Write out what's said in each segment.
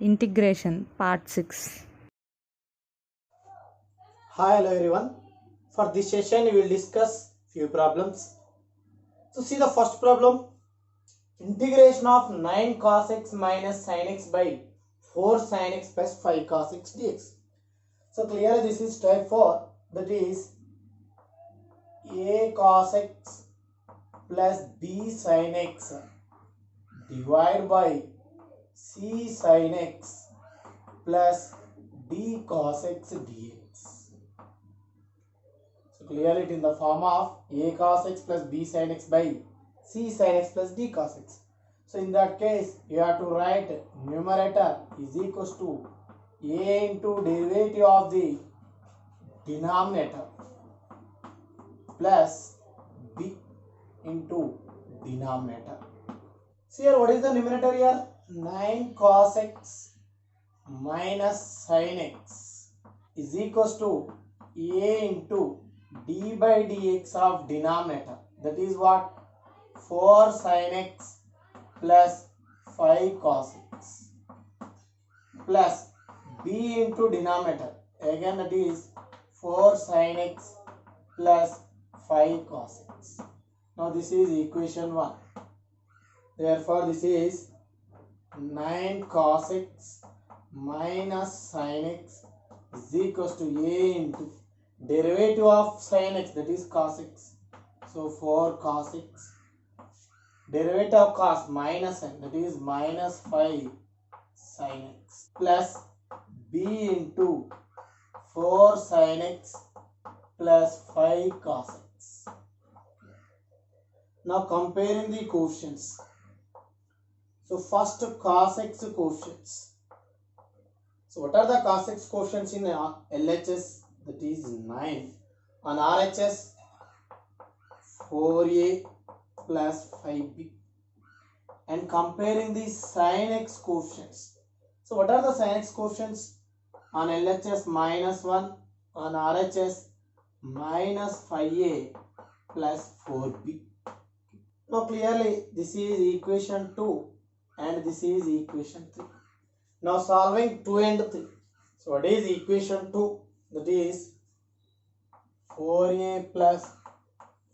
Integration Part 6. Hi, hello everyone. For this session, we will discuss few problems. So, see the first problem: integration of 9 cos x minus sin x by 4 sin x plus 5 cos x dx. So, clearly this is type 4, that is a cos x plus b sin x divided by c sin x plus d cos x dx. So clearly it in the form of a cos x plus b sin x by c sin x plus d cos x. So in that case, you have to write numerator is equals to a into derivative of the denominator plus b into denominator. See here, what is the numerator here? 9 cos x minus sin x is equals to a into d by dx of denominator, that is what? 4 sin x plus 5 cos x plus b into denominator, again that is 4 sin x plus 5 cos x. Now this is equation 1. Therefore this is 9 cos x minus sin x is equals to a into derivative of sin x, that is cos x. So 4 cos x, derivative of cos minus sin, that is minus 5 sin x plus b into 4 sin x plus 5 cos x. Now comparing the coefficients. So first cos x coefficients. So what are the cos x coefficients in LHS? That is 9. On RHS 4a plus 5b. And comparing the sin x coefficients. So what are the sin x coefficients? On LHS minus 1, on RHS minus 5a plus 4b. Now clearly this is equation 2 and this is equation 3. Now solving 2 and 3. So what is equation 2? That is 4a plus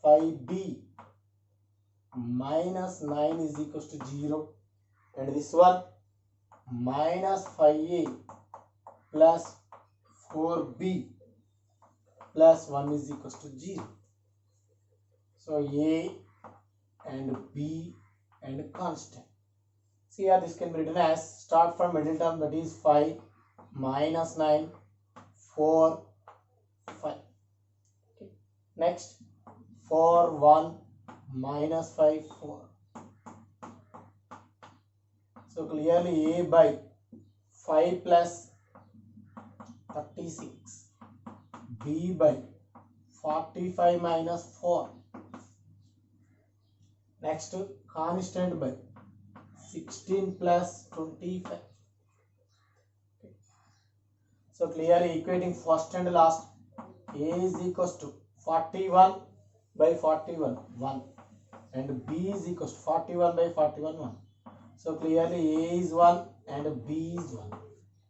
5b minus 9 is equals to 0, and this one minus 5a plus 4b plus 1 is equals to 0. So a and b and constant. See here, this can be written as, start from middle term, that is 5 minus 9 4 5. Okay. Next 4 1 minus 5 4. So clearly a by 5 plus 36, b by 45 minus 4. Next constant by 16 plus 25. Okay. So clearly equating first and last, a is equals to 41 by 41 1 and b is equals to 41 by 41 1. So clearly a is 1 and b is 1.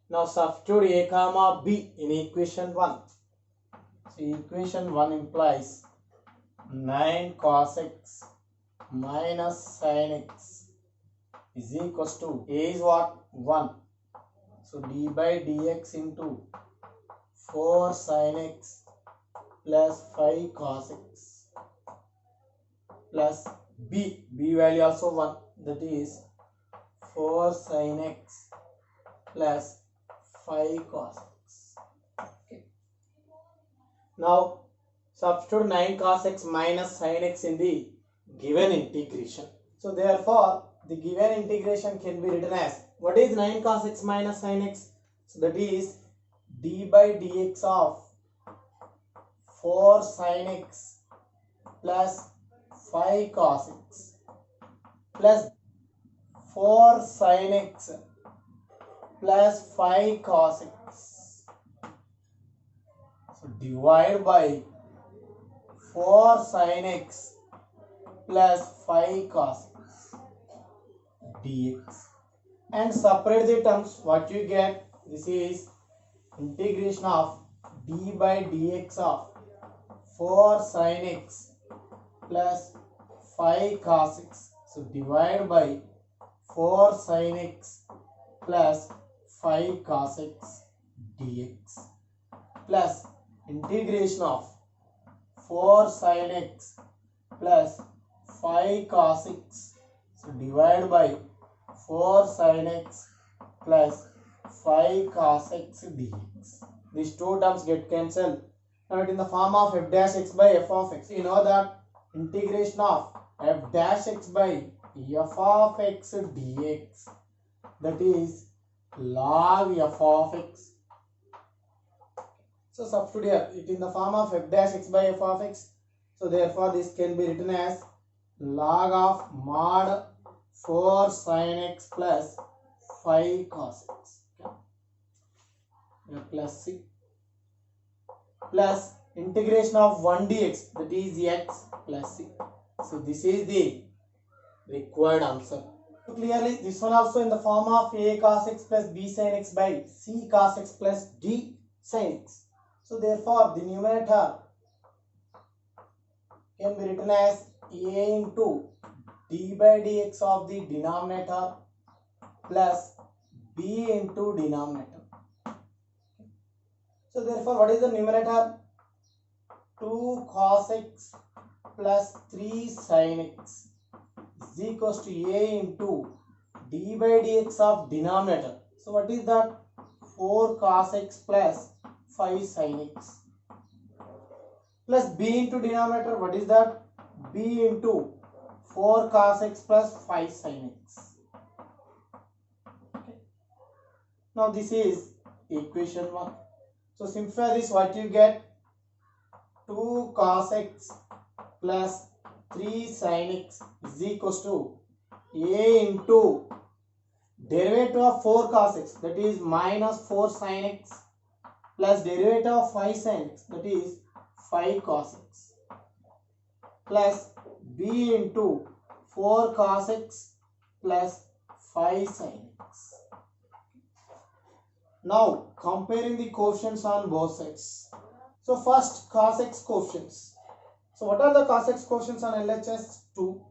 Now substitute a comma b in equation 1. So equation 1 implies 9 cos x minus sin x is equals to, a is what? 1. So d by dx into 4 sin x plus 5 cos x plus b value also 1, that is 4 sin x plus 5 cos x. Okay. Now substitute 9 cos x minus sin x in the given integration. So therefore the given integration can be written as, what is 9 cos x minus sin x? So that is d by dx of 4 sin x plus 5 cos x plus 4 sin x plus 5 cos x. So divide by 4 sin x plus 5 cos x dx. and separate the terms. What you get, this is integration of d by dx of 4 sin x plus 5 cos x. So divide by 4 sin x plus 5 cos x dx plus integration of 4 sin x plus 5 cos x. So divide by 4 sin x plus 5 cos x dx. These two terms get cancelled. Now it in the form of f dash x by f of x. You know that integration of f dash x by f of x dx, that is log f of x. So substitute here it in the form of f dash x by f of x. So therefore this can be written as log of mod 4 sin x plus 5 cos x. Okay. Plus c plus integration of 1 dx, that is x plus c. So this is the required answer. So clearly this one also in the form of a cos x plus b sin x by c cos x plus d sin x. So therefore the numerator can be written as a into d by dx of the denominator plus b into denominator. So therefore what is the numerator? 2 cos x plus 3 sin x is equals to a into d by dx of denominator. So what is that? 4 cos x plus 5 sin x plus b into denominator. What is that? b into 4 cos x plus 5 sin x. Okay. Now this is equation 1. So simplify this, what you get? 2 cos x plus 3 sin x is equals to a into derivative of 4 cos x, that is minus 4 sin x, plus derivative of 5 sin x, that is 5 cos x, plus b into 4 cos x plus 5 sin x. Now comparing the coefficients on both sides. So first cos x coefficients. So what are the cos x coefficients on LHS? 2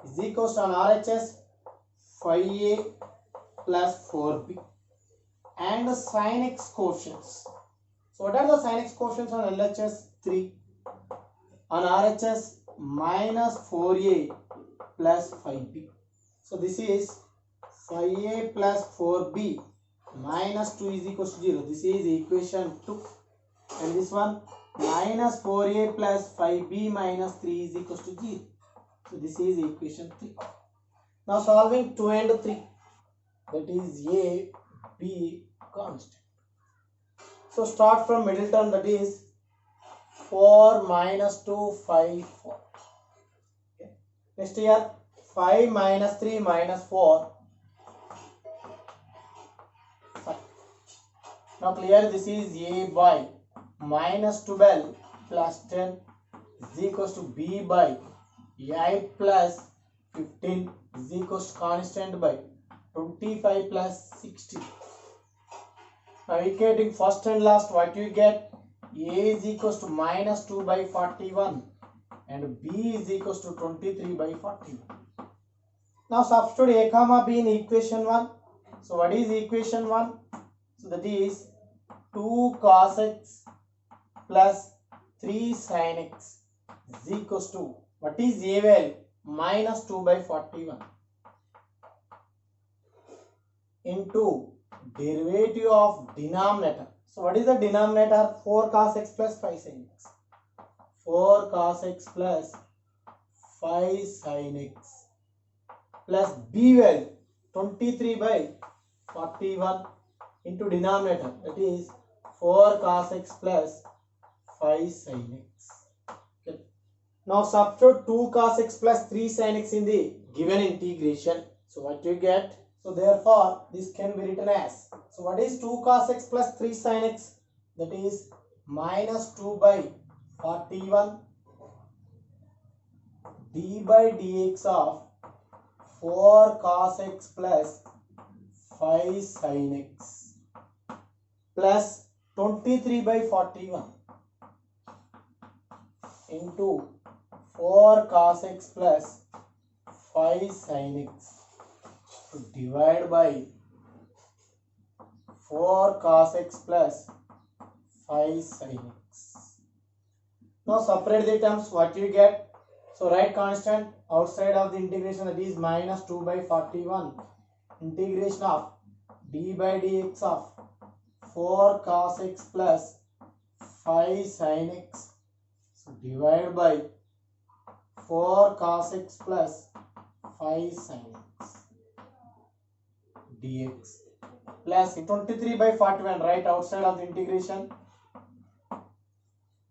is equals to on RHS 5a plus 4b, and the sin x coefficients. So what are the sin x coefficients on LHS? 3, on RHS minus 4a plus 5b. So this is 5a plus 4b minus 2 is equals to 0. This is equation 2. And this one minus 4a plus 5b minus 3 is equals to 0. So this is equation 3. Now solving 2 and 3. That is a, b constant. So start from middle term, that is 4 minus 2, 5, 4. Okay. Next here 5 minus 3 minus 4. 5. Now clear, this is a by minus 12 plus 10 is equals to b by 8 plus 15 is equals to constant by 25 plus 60. Now equating first and last, what you get? A is equals to minus 2 by 41 and b is equals to 23 by 41. Now substitute a comma b in equation 1. So what is equation 1? So that is 2 cos x plus 3 sin x is equals to, what is a value? Minus 2 by 41 into derivative of denominator. So what is the denominator? 4 cos x plus 5 sin x. 4 cos x plus 5 sin x plus b value 23 by 41 into denominator, that is 4 cos x plus 5 sin x. Okay. Now substitute 2 cos x plus 3 sin x in the given integration. So what you get? So therefore this can be written as, so what is 2 cos x plus 3 sin x? That is minus 2 by 41 d by dx of 4 cos x plus 5 sin x plus 23 by 41 into 4 cos x plus 5 sin x to divide by 4 cos x plus 5 sin x. Now separate the terms, what you get? So write constant outside of the integration, that is minus 2 by 41 integration of d by dx of 4 cos x plus 5 sin x. So divide by 4 cos x plus 5 sin x dx plus 23 by 41 right outside of the integration,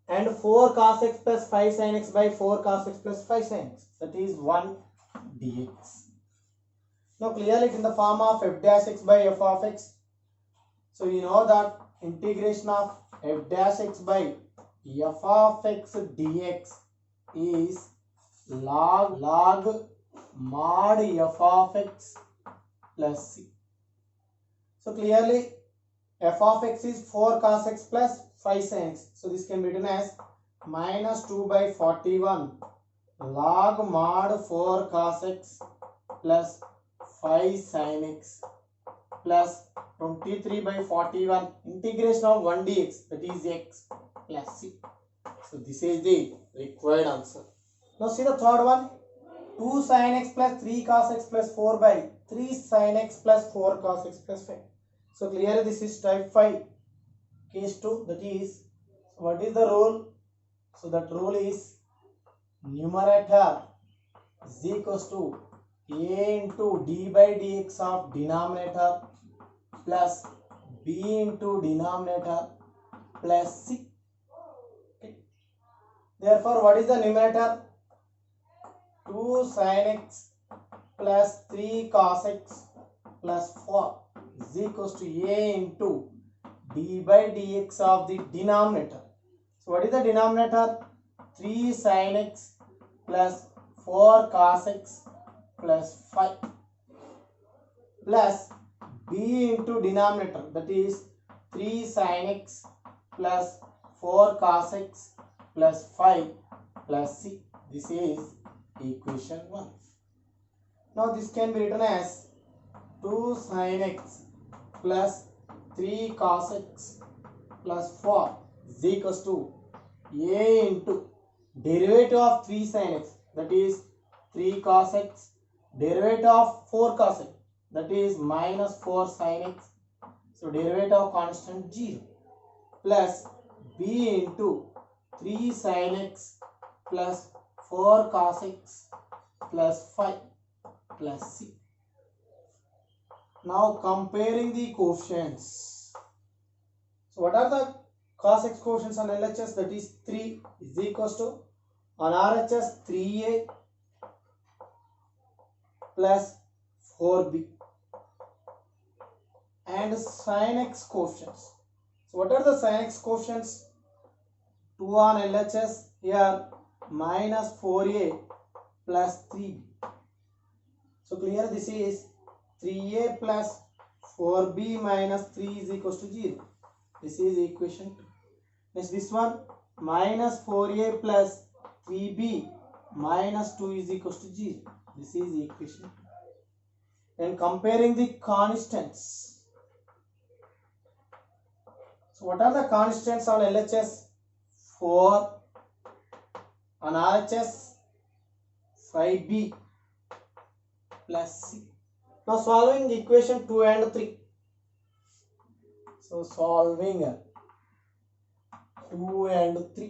and 4 cos x plus 5 sin x by 4 cos x plus 5 sin x, that is 1 dx. Now clear it in the form of f dash x by f of x. So you know that integration of f dash x by f of x dx is log mod f of x plus c. So clearly f of x is 4 cos x plus 5 sin x. So this can be written as minus 2 by 41 log mod 4 cos x plus 5 sin x plus 23 by 41 integration of 1 dx, that is x plus c. So this is the required answer. Now see the third one, 2 sin x plus 3 cos x plus 4 by 3 sin x plus 4 cos x plus 5. So clearly this is type 5 case 2, that is, what is the rule? So that rule is numerator is equals to a into d by dx of denominator plus b into denominator plus c. Okay. Therefore, what is the numerator? 2 sin x plus 3 cos x plus 4 is equals to a into d by dx of the denominator. So what is the denominator? 3 sin x plus 4 cos x plus 5 plus b into denominator, that is 3 sin x plus 4 cos x plus 5 plus c. This is equation 1. Now this can be written as 2 sin x plus 3 cos x plus 4 is equals to a into derivative of 3 sin x, that is 3 cos x, derivative of 4 cos x, that is minus 4 sin x. So derivative of constant 0 plus b into 3 sin x plus 4 cos x plus 5 plus c. Now comparing the coefficients. So what are the cos x coefficients on LHS? That is 3 is equals to on RHS 3a plus 4b, and sin x coefficients. So what are the sin x coefficients? 2 on LHS here minus 4a plus 3b. So clear this is 3a plus 4b minus 3 is equals to 0. This is equation 2. Next this one, minus 4a plus 3b minus 2 is equals to 0. This is equation 2. And comparing the constants. So what are the constants on LHS? 4, on RHS 5b plus c. Now solving equation 2 and 3. So solving 2 and 3.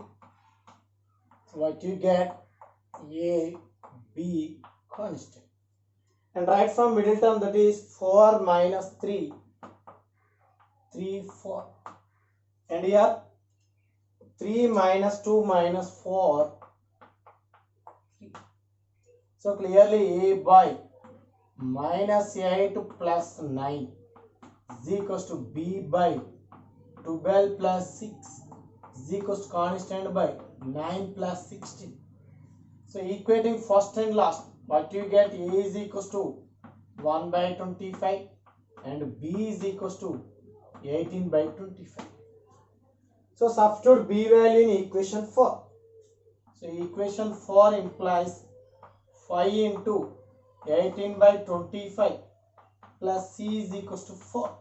So what you get? A, B constant. And right from middle term, that is 4 minus 3, 3, 4. And here 3 minus 2 minus 4, 3. So clearly A by minus 8 plus 9 is equals to B by 12 plus 6 is equals to constant by 9 plus 16. So equating first and last, what you get? A is equals to 1 by 25 and b is equals to 18 by 25. So substitute b value in equation 4. So equation 4 implies 5 into 18 by 25 plus c is equals to 4.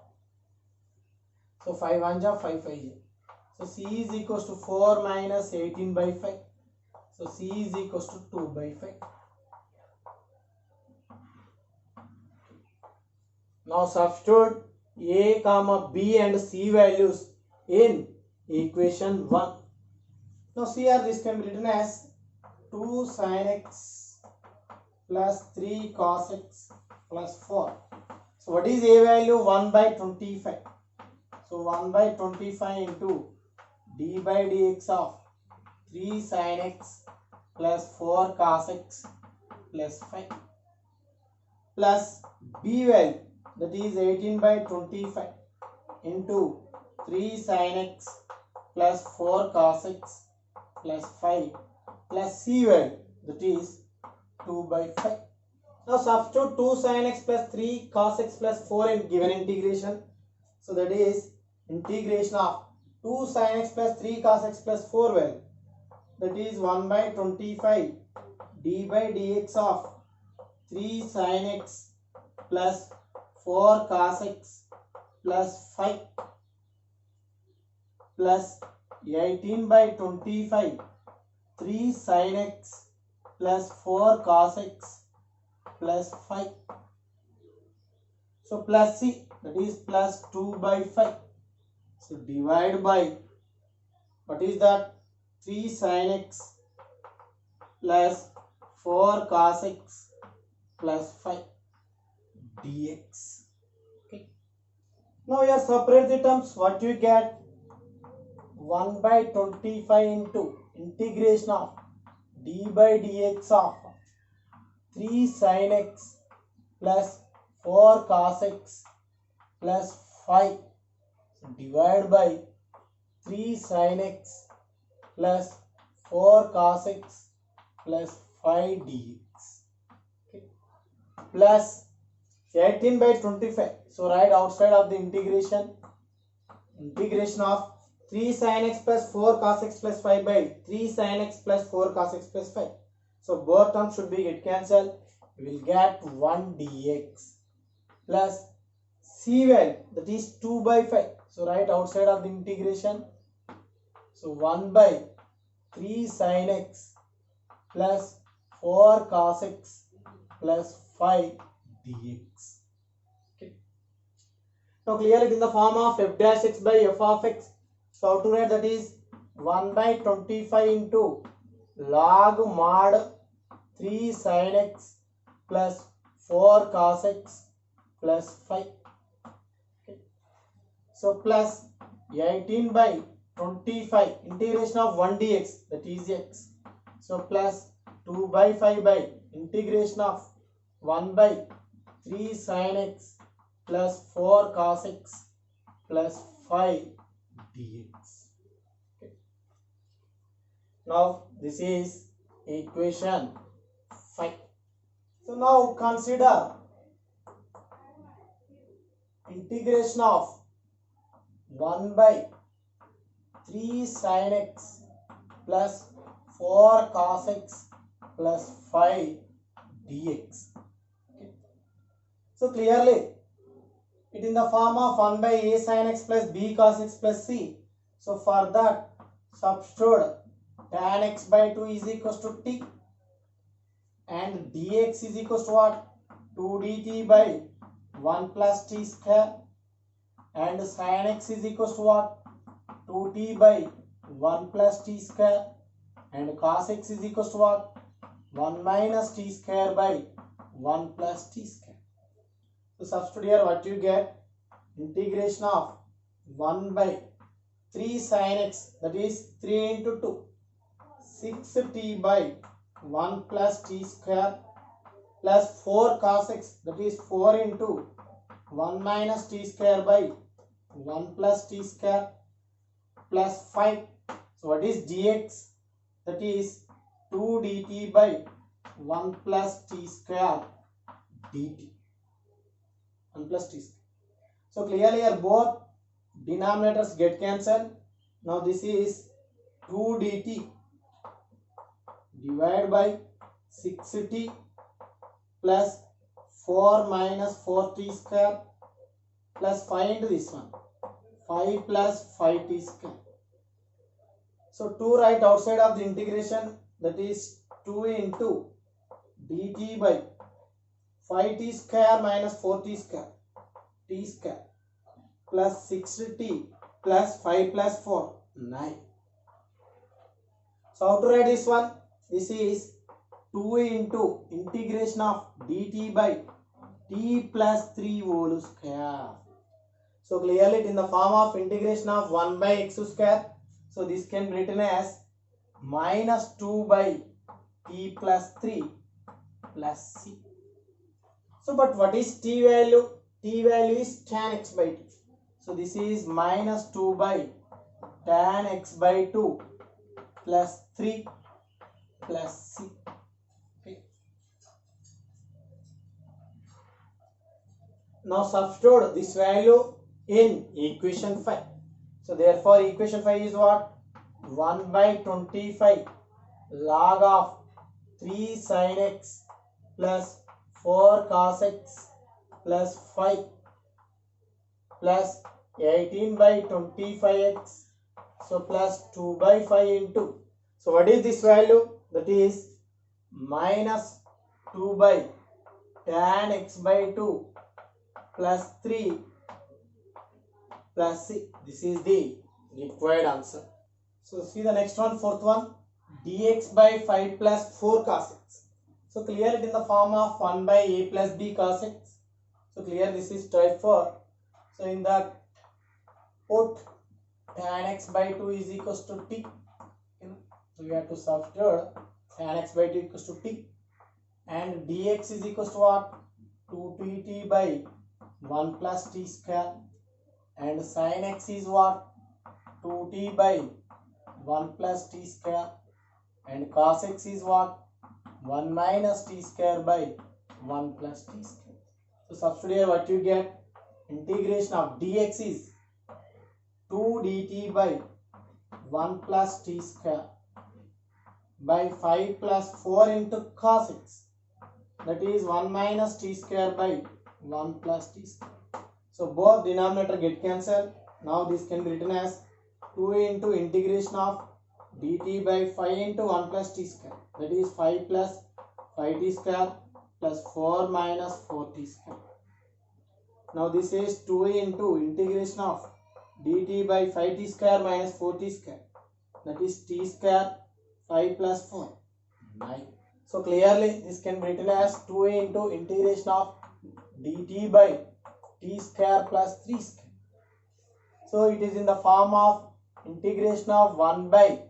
So 5 1 ja 5 5 ja. So c is equals to 4 minus 18 by 5. So c is equals to 2 by 5. Now substitute a comma b and c values in equation 1. Now see here, this can be written as 2 sin x plus 3 cos x plus 4. So what is a value? 1 by 25. So 1 by 25 into d by dx of 3 sin x plus 4 cos x plus 5 plus b value, that is 18 by 25 into 3 sin x plus 4 cos x plus 5 plus c value, that is 2 by 5. Now substitute 2 sin x plus 3 cos x plus 4 in given integration. So that is integration of 2 sin x plus 3 cos x plus 4 value, that is 1 by 25 d by dx of 3 sin x plus 4 cos x plus 5 plus 18 by 25 3 sin x plus 4 cos x plus 5. So plus c, that is plus 2 by 5. So divide by, what is that? 3 sin x plus 4 cos x plus 5 dx. Okay. Now here separate the terms. What you get? 1 by 25 into integration of d by dx of 3 sin x plus 4 cos x plus 5. So divide by 3 sin x plus 4 cos x plus 5 dx. Okay. Plus 18 by 25. So write outside of the integration of 3 sin x plus 4 cos x plus 5 by 3 sin x plus 4 cos x plus 5. So both terms should be get cancelled. We will get 1 dx plus c value, that is 2 by 5. So write outside of the integration. So 1 by 3 sin x plus 4 cos x plus 5 dx. Okay. Now clear it in the form of f dash x by f of x. So how to write? That is 1 by 25 into log mod 3 sin x plus 4 cos x plus 5. Okay. So plus 18 by 25 integration of 1 dx, that is x. So plus 2 by 5 by integration of 1 by 3 sin x plus 4 cos x plus 5 dx. Okay. Now this is equation 5. So now consider integration of 1 by 3 sin x plus 4 cos x plus 5 dx. Okay. So clearly it in the form of 1 by a sin x plus b cos x plus c. So for that substitute tan x by 2 is equals to t and dx is equals to what? 2 dt by 1 plus t square, and sin x is equals to what? 2t by 1 plus t square, and cos x is equals to what? 1 minus t square by 1 plus t square. So substitute here, what you get? Integration of 1 by 3 sin x, that is 3 into 2, 6t by 1 plus t square plus 4 cos x, that is 4 into 1 minus t square by 1 plus t square plus 5. So what is dx? That is 2 dt by 1 plus t square dt. 1 plus t square. So clearly here both denominators get cancelled. Now this is 2 dt divided by 6t plus 4 minus 4t square plus 5 into this one 5 plus 5t square. So 2 right outside of the integration, that is 2 into dt by 5t square minus 4t square t square plus 6t plus 5 plus 4 9. So how to write this one? This is 2 into integration of dt by t plus 3 whole square. So clearly it in the form of integration of 1 by x square. So this can be written as minus 2 by t plus 3 plus c. So but what is t value? T value is tan x by 2. So this is minus 2 by tan x by 2 plus 3 plus c. Okay. Now substitute this value in equation 5. So therefore equation 5 is what? 1 by 25 log of 3 sin x plus 4 cos x plus 5 plus 18 by 25x. So plus 2 by 5 into. So what is this value? That is minus 2 by tan x by 2 plus 3 plus c. This is the required answer. So see the next one, fourth one, dx by 5 plus 4 cos x. So clear it in the form of 1 by a plus b cos x. So clear this is type 4. So in that put tan x by 2 is equals to t. So we have to substitute tan x by 2 equals to t and dx is equals to what? 2dt by 1 plus t square and sin x is what? 2t by 1 plus t square and cos x is what? 1 minus t square by 1 plus t square. So substitute here what you get? Integration of dx is 2 dt by 1 plus t square by 5 plus 4 into cos x, that is 1 minus t square by 1 plus t square. So both denominator get cancelled. Now this can be written as 2 into integration of dt by 5 into 1 plus t square, that is 5 plus 5t square plus 4 minus 4t square. Now this is 2 into integration of dt by 5t square minus 4t square, that is t square 5 plus 4 9. So clearly this can be written as 2 into integration of dt by t square plus 3 square. So it is in the form of integration of 1 by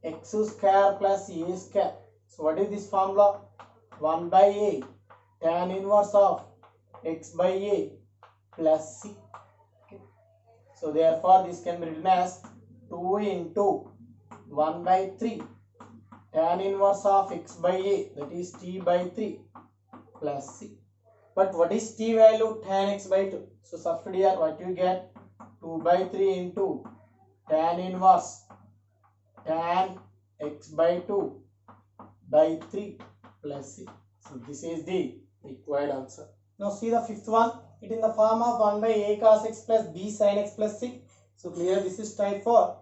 x square plus a square. So what is this formula? 1 by a tan inverse of x by a plus c. Okay. So therefore this can be written as 2 into 1 by 3 tan inverse of x by a, that is t by 3 plus c. But what is t value? Tan x by 2. So substitute here what you get? 2 by 3 into tan inverse tan x by 2 by 3 plus c. So this is the required answer. Now see the fifth one. It in the form of 1 by a cos x plus b sin x plus c. So clear this is type 4.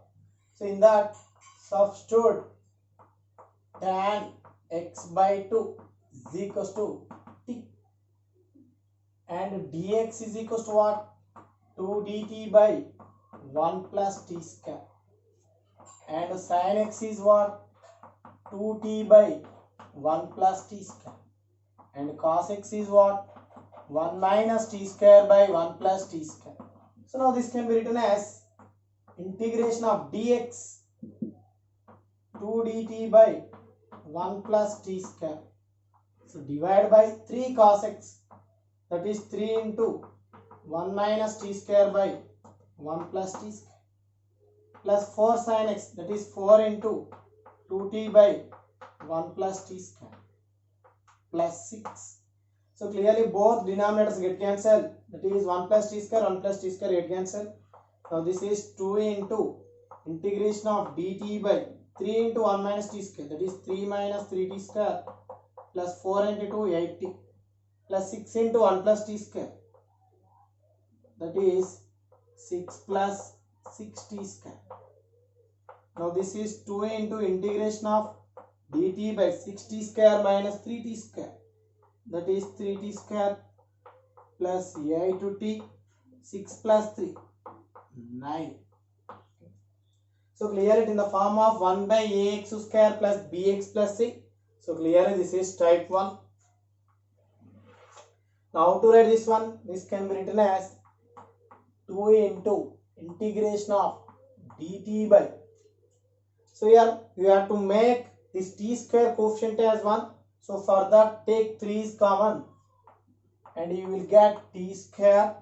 So in that substitute tan x by 2 is equals to t and dx is equals to what? 2 dt by 1 plus t square and sin x is what? 2t by 1 plus t square and cos x is what? 1 minus t square by 1 plus t square. So now this can be written as integration of dx 2 dt by 1 plus t square. So divide by 3 cos x, that is 3 into 1 minus t square by 1 plus t square plus 4 sin x, that is 4 into 2t by 1 plus t square plus 6. So clearly both denominators get cancelled. That is 1 plus t square, 1 plus t square get cancelled. Now this is 2 into integration of dt by 3 into 1 minus t square. That is 3 minus 3t square plus 4 into 2 8t plus 6 into 1 plus t square. That is 6 plus 6t square. Now this is 2 into integration of dt by 6t square minus 3t square. That is 3t square plus 8t, 6 plus 3, 9. So clear it in the form of 1 by ax square plus bx plus c. So clearly this is type 1. Now to write this one, this can be written as 2 into integration of dt by. So here you have to make this t square coefficient as 1. So for that take 3 is common and you will get t square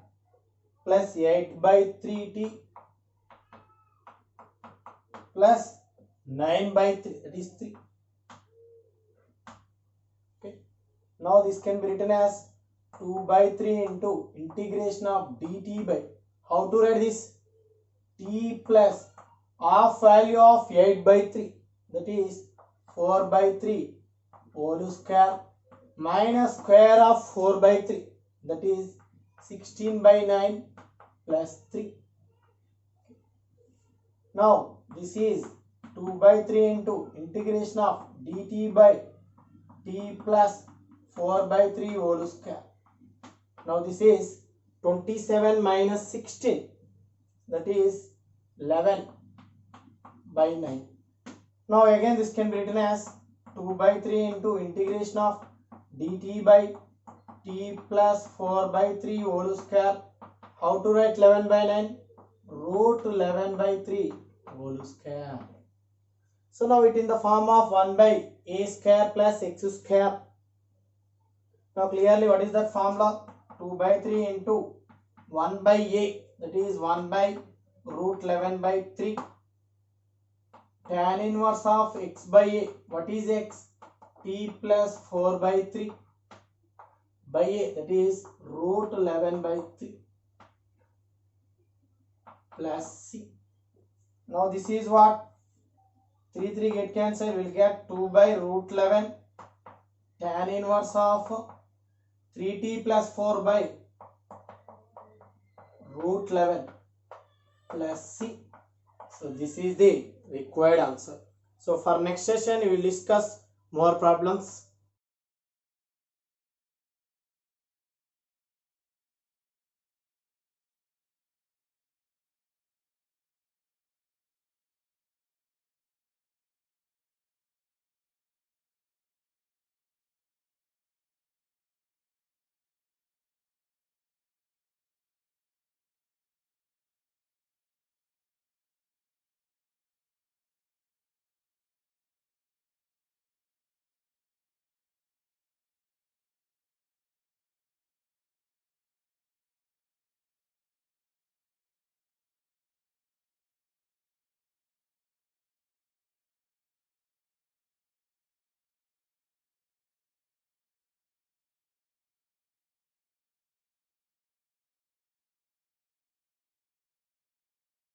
plus 8 by 3t plus 9 by 3, that is 3. Okay. Now this can be written as 2 by 3 into integration of dt by. How to write this? T plus half value of 8 by 3, that is 4 by 3 whole square minus square of 4 by 3, that is 16 by 9 plus 3. Now this is 2 by 3 into integration of dt by t plus 4 by 3 whole square. Now this is 27 minus 16, that is 11 by 9. Now again this can be written as 2 by 3 into integration of dt by t plus 4 by 3 whole square. How to write 11 by 9? Root 11 by 3 whole square. So now it in the form of 1 by a square plus x square. Now clearly what is that formula? 2 by 3 into 1 by a, that is 1 by root 11 by 3. Tan inverse of x by a. What is x? T plus 4 by 3 by a, that is root 11 by 3 plus c. Now this is what? 3 get cancelled. We will get 2 by root 11 tan inverse of 3t plus 4 by root 11 plus c. So this is the required answer. So for next session we will discuss more problems.